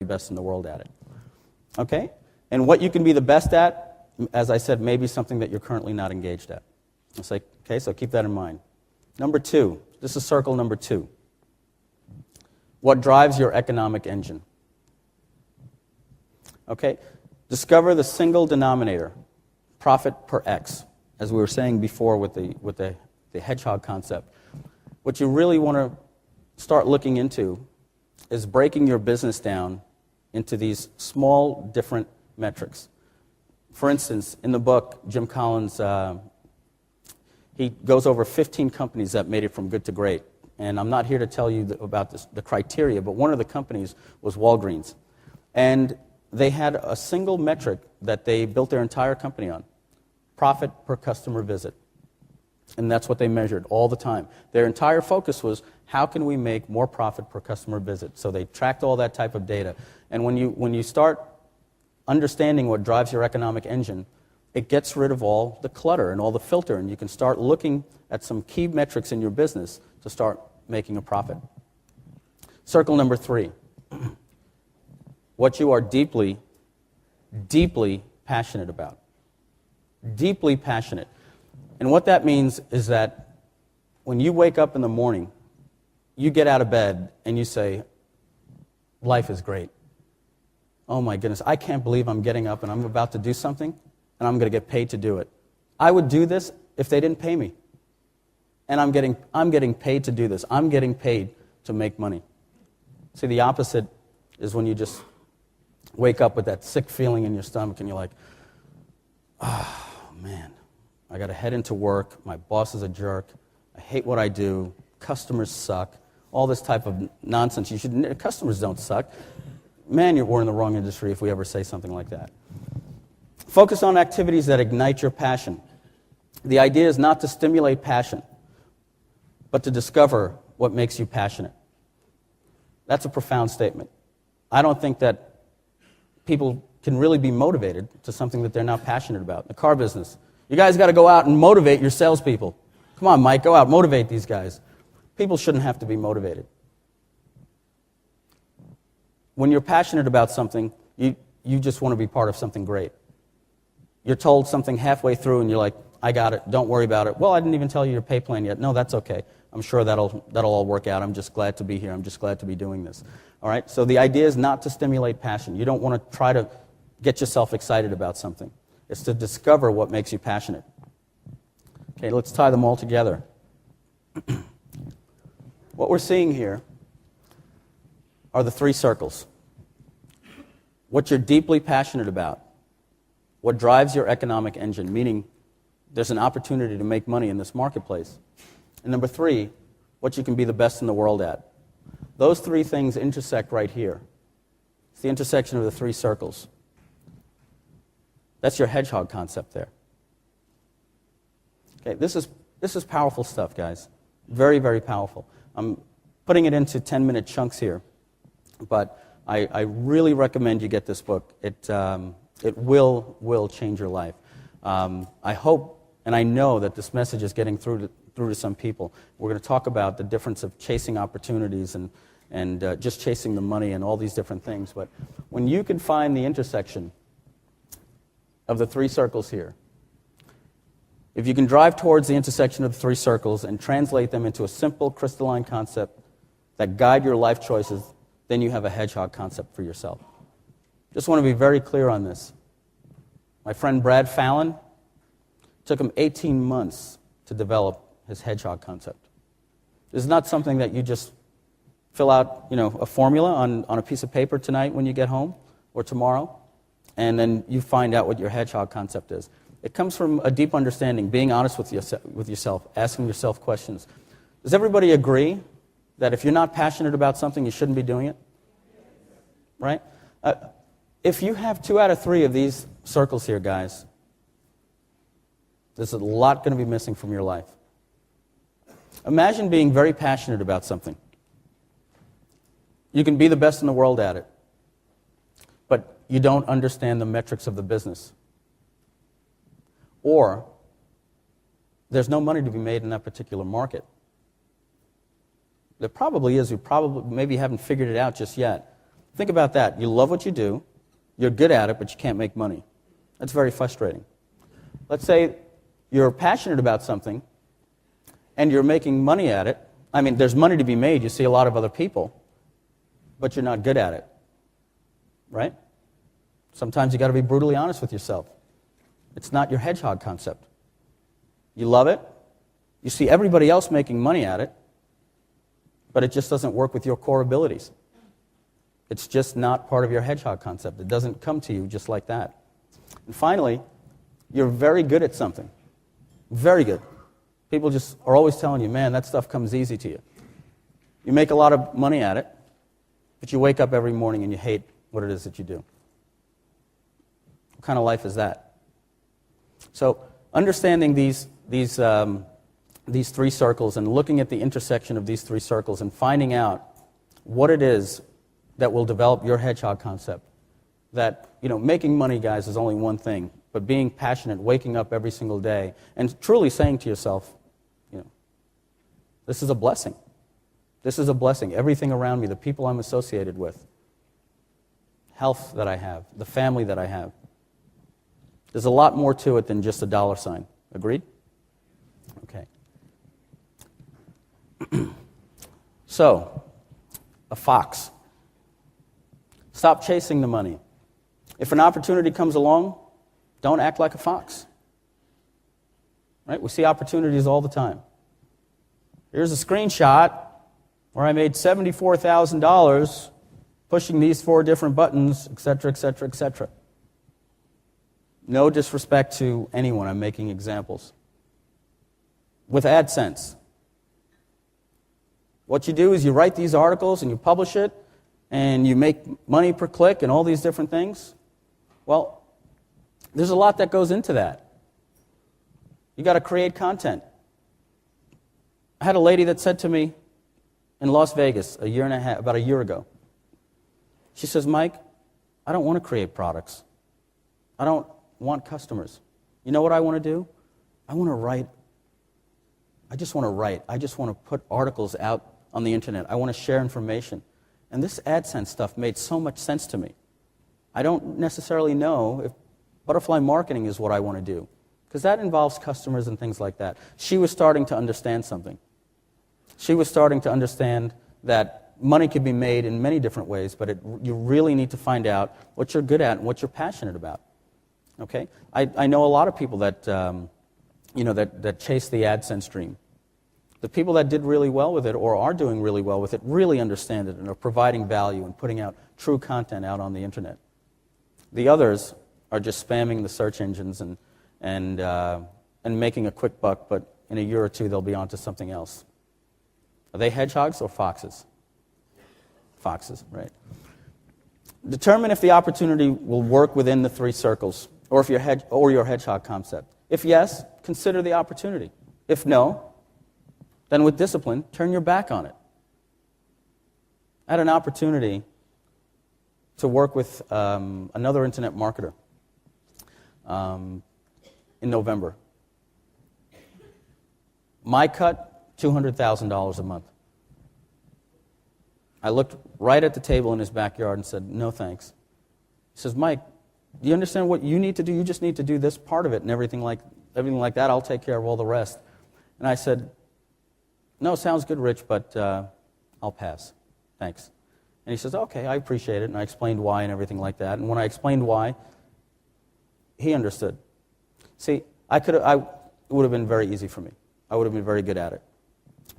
best in the world at it. Okay? And what you can be the best at, as I said, may be something that you're currently not engaged at. It's like, okay, so keep that in mind. Number 2, this is circle number 2. What drives your economic engine? Okay? Discover the single denominator, profit per X, as we were saying before with the hedgehog concept. What you really want to start looking into is breaking your business down into these small, different metrics. For instance, in the book, Jim Collins, he goes over 15 companies that made it from good to great. And I'm not here to tell you about the criteria, but one of the companies was Walgreens. And they had a single metric that they built their entire company on, profit per customer visit. And that's what they measured all the time. Their entire focus was, how can we make more profit per customer visit? So they tracked all that type of data. And when you start understanding what drives your economic engine, it gets rid of all the clutter and all the filter, and you can start looking at some key metrics in your business to start making a profit. Circle number 3. What you are deeply, deeply passionate about. Deeply passionate. And what that means is that when you wake up in the morning, you get out of bed and you say, life is great. Oh my goodness, I can't believe I'm getting up and I'm about to do something and I'm going to get paid to do it. I would do this if they didn't pay me. And I'm getting paid to do this. I'm getting paid to make money. See, the opposite is when you just wake up with that sick feeling in your stomach and you're like, oh man, I got to head into work. My boss is a jerk. I hate what I do. Customers suck. All this type of nonsense. Customers don't suck. Man, we're in the wrong industry if we ever say something like that. Focus on activities that ignite your passion. The idea is not to stimulate passion, but to discover what makes you passionate. That's a profound statement. I don't think that people can really be motivated to something that they're not passionate about. The car business. You guys got to go out and motivate your salespeople. Come on, Mike, go out, motivate these guys. People shouldn't have to be motivated. When you're passionate about something, you just want to be part of something great. You're told something halfway through and you're like, I got it, don't worry about it. Well, I didn't even tell you your pay plan yet. No, that's okay. I'm sure that'll all work out. I'm just glad to be here. I'm just glad to be doing this. All right? So the idea is not to stimulate passion. You don't want to try to get yourself excited about something. It's to discover what makes you passionate. Okay, let's tie them all together. What we're seeing here are the 3 circles. What you're deeply passionate about. What drives your economic engine, meaning there's an opportunity to make money in this marketplace. And number 3, what you can be the best in the world at. Those 3 things intersect right here. It's the intersection of the 3 circles. That's your hedgehog concept there. Okay, this is powerful stuff, guys. Very, very powerful. I'm putting it into 10-minute chunks here, but I really recommend you get this book. It will change your life. I hope and I know that this message is getting through to some people. We're going to talk about the difference of chasing opportunities and just chasing the money and all these different things. But when you can find the intersection of the 3 circles here, if you can drive towards the intersection of the 3 circles and translate them into a simple crystalline concept that guide your life choices, then you have a hedgehog concept for yourself. Just want to be very clear on this. My friend Brad Fallon, took him 18 months to develop his hedgehog concept. This is not something that you just fill out, a formula on a piece of paper tonight when you get home or tomorrow, and then you find out what your hedgehog concept is. It comes from a deep understanding, being honest with yourself, asking yourself questions. Does everybody agree that if you're not passionate about something, you shouldn't be doing it? Right? If you have 2 out of 3 of these circles here, guys, there's a lot going to be missing from your life. Imagine being very passionate about something. You can be the best in the world at it, but you don't understand the metrics of the business. Or there's no money to be made in that particular market. There probably is. You maybe haven't figured it out just yet. Think about that. You love what you do, you're good at it, but you can't make money. That's very frustrating. Let's say you're passionate about something, and you're making money at it. I mean, there's money to be made. You see a lot of other people, but you're not good at it, right? Sometimes you got to be brutally honest with yourself. It's not your hedgehog concept. You love it. You see everybody else making money at it, but it just doesn't work with your core abilities. It's just not part of your hedgehog concept. It doesn't come to you just like that. And finally, you're very good at something. Very good. People just are always telling you, man, that stuff comes easy to you. You make a lot of money at it, but you wake up every morning and you hate what it is that you do. What kind of life is that? So understanding these three circles and looking at the intersection of these three circles and finding out what it is that will develop your hedgehog concept. That, making money, guys, is only one thing, but being passionate, waking up every single day, and truly saying to yourself, this is a blessing. This is a blessing. Everything around me, the people I'm associated with, health that I have, the family that I have. There's a lot more to it than just a dollar sign. Agreed? Okay. So, a fox. Stop chasing the money. If an opportunity comes along, don't act like a fox. Right? We see opportunities all the time. Here's a screenshot where I made $74,000 pushing these 4 different buttons, etc., etc., etc. No disrespect to anyone. I'm making examples. With AdSense, what you do is you write these articles and you publish it, and you make money per click and all these different things. Well, there's a lot that goes into that. You got to create content. I had a lady that said to me in Las Vegas about a year ago. She says, Mike, I don't want to create products. I don't want customers. You know what I want to do? I want to write. I just want to write. I just want to put articles out on the internet. I want to share information. And this AdSense stuff made so much sense to me. I don't necessarily know if butterfly marketing is what I want to do, because that involves customers and things like that. She was starting to understand something. She was starting to understand that money could be made in many different ways, but you really need to find out what you're good at and what you're passionate about. Okay? I know a lot of people that, that chase the AdSense dream. The people that did really well with it or are doing really well with it really understand it and are providing value and putting out true content out on the internet. The others are just spamming the search engines and making a quick buck, but in a year or two they'll be on to something else. Are they hedgehogs or foxes? Foxes, right. Determine if the opportunity will work within the 3 circles or if your hedgehog concept. If yes, consider the opportunity. If no, then with discipline, turn your back on it. I had an opportunity to work with another internet marketer in November. My cut, $200,000 a month. I looked right at the table in his backyard and said, no thanks. He says, Mike, do you understand what you need to do? You just need to do this part of it and everything like that. I'll take care of all the rest. And I said, no, sounds good, Rich, but I'll pass. Thanks. And he says, okay, I appreciate it. And I explained why and everything like that. And when I explained why, he understood. See, it would have been very easy for me. I would have been very good at it.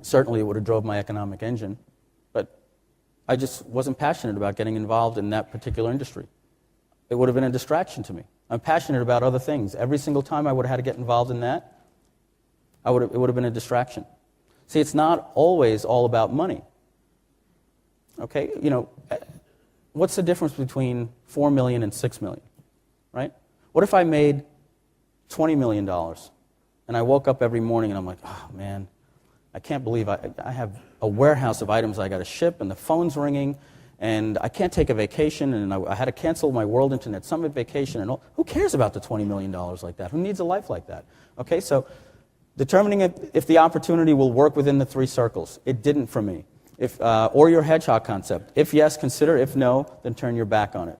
Certainly, it would have drove my economic engine, but I just wasn't passionate about getting involved in that particular industry. It would have been a distraction to me. I'm passionate about other things. Every single time I would have had to get involved in that, it would have been a distraction. See, it's not always all about money. Okay, what's the difference between $4 million and $6 million, right? What if I made $20 million and I woke up every morning and I'm like, oh man, I can't believe I have a warehouse of items I got to ship and the phone's ringing and I can't take a vacation and I had to cancel my World Internet Summit vacation and all. Who cares about the $20 million like that? Who needs a life like that? Okay, so determining if the opportunity will work within the 3 circles. It didn't for me. or your hedgehog concept. If yes, consider. If no, then turn your back on it.